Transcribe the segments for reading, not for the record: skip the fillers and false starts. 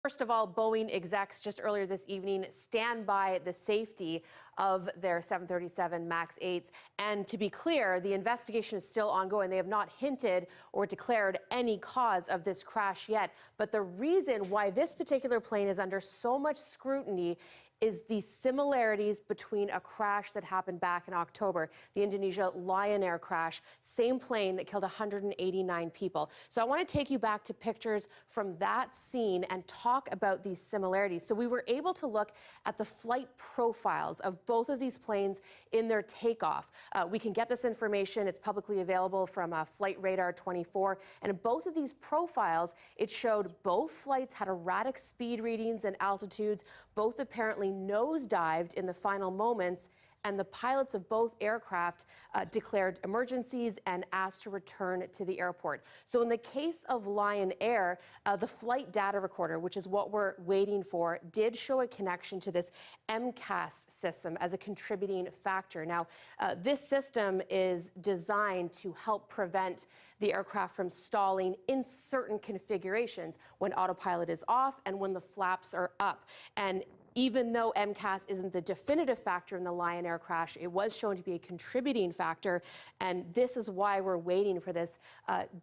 First of all, Boeing execs just earlier this evening stand by the safety of their 737 MAX 8s. And to be clear, the investigation is still ongoing. They have not hinted or declared any cause of this crash yet. But the reason why this particular plane is under so much scrutiny is the similarities between a crash that happened back in October, the Indonesia Lion Air crash, same plane that killed 189 people. So I want to take you back to pictures from that scene and talk about these similarities. So we were able to look at the flight profiles of both of these planes in their takeoff. We can get this information. It's publicly available from Flight Radar 24. And in both of these profiles, it showed both flights had erratic speed readings and altitudes, both apparently nosedived in the final moments, and the pilots of both aircraft declared emergencies and asked to return to the airport. So in the case of Lion Air, the flight data recorder, which is what we're waiting for, did show a connection to this MCAS system as a contributing factor. Now, this system is designed to help prevent the aircraft from stalling in certain configurations when autopilot is off and when the flaps are up. And even though MCAS isn't the definitive factor in the Lion Air crash, it was shown to be a contributing factor, and this is why we're waiting for this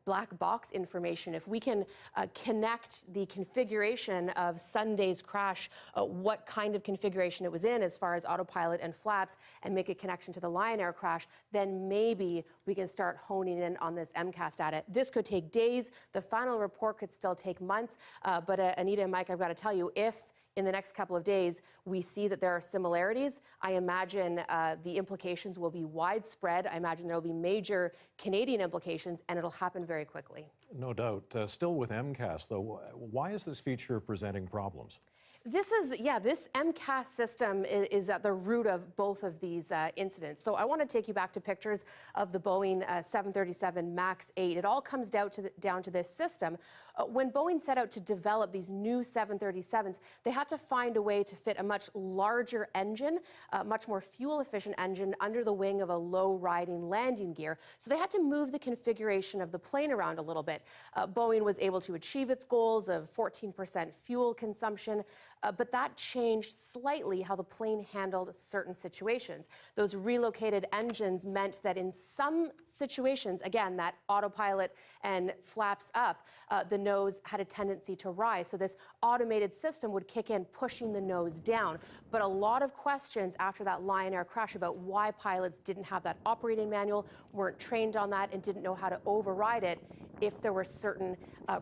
black box information. If we can connect the configuration of Sunday's crash, what kind of configuration it was in as far as autopilot and flaps, and make a connection to the Lion Air crash, then maybe we can start honing in on this MCAS data. This could take days. The final report could still take months. But Anita and Mike, I've got to tell you, if in the next couple of days we see that there are similarities, I imagine the implications will be widespread. I imagine there will be major Canadian implications, and it'll happen very quickly. No doubt. Still with MCAS, though, why is this feature presenting problems? This MCAS system is at the root of both of these incidents. So I want to take you back to pictures of the Boeing 737 MAX 8. It all comes down to this system. When Boeing set out to develop these new 737s, they had to find a way to fit a much larger engine, a much more fuel-efficient engine under the wing of a low-riding landing gear. So they had to move the configuration of the plane around a little bit. Boeing was able to achieve its goals of 14% fuel consumption, but that changed slightly how the plane handled certain situations. Those relocated engines meant that in some situations, again, that autopilot and flaps up, the nose had a tendency to rise. So this automated system would kick in, pushing the nose down. But a lot of questions after that Lion Air crash about why pilots didn't have that operating manual, weren't trained on that, and didn't know how to override it if there were certain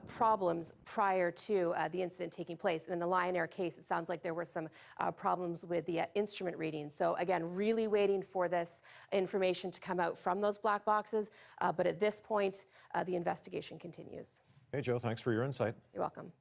problems prior to the incident taking place. And in the Lion Air case, it sounds like there were some problems with the instrument readings. So again, really waiting for this information to come out from those black boxes. But at this point, the investigation continues. Hey, Joe, thanks for your insight. You're welcome.